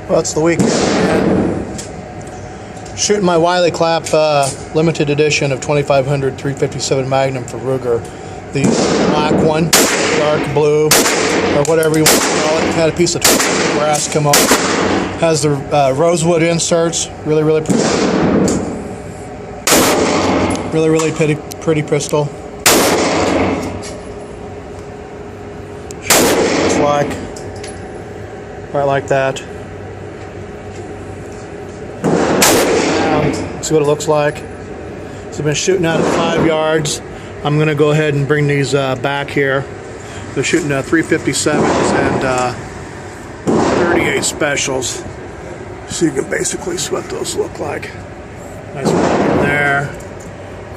Well, it's the weekend, man. Shooting my Wiley Clapp limited edition of 2500 357 Magnum for Ruger. The black one, dark blue, or whatever you want to call it. Had a piece of brass come up. Has the rosewood inserts. Really pretty pistol. Looks like right like that. See what it looks like. So I've been shooting out at 5 yards. I'm going to go ahead and bring these back here. They're shooting 357s and 38 specials. So you can basically see what those look like. Nice grip in there,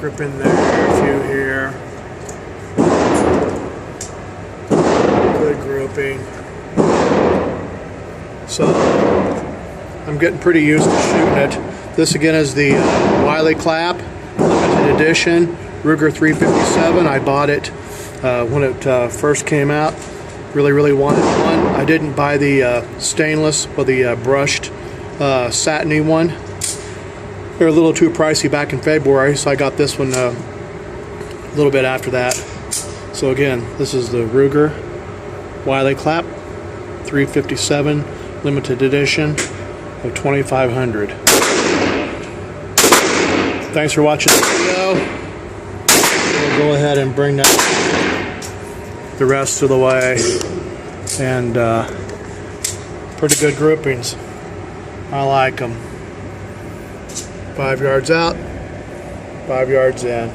grip in there, a few here. Good grouping. So I'm getting pretty used to shooting it. This again is the Wiley Clapp limited edition Ruger 357. I bought it when it first came out. Really wanted one. I didn't buy the stainless or the brushed satiny one. They were a little too pricey back in February, so I got this one a little bit after that. So again, this is the Ruger Wiley Clapp 357 limited edition of 2500. Thanks for watching the video. We'll go ahead and bring that the rest of the way. And pretty good groupings. I like them. 5 yards out, 5 yards in.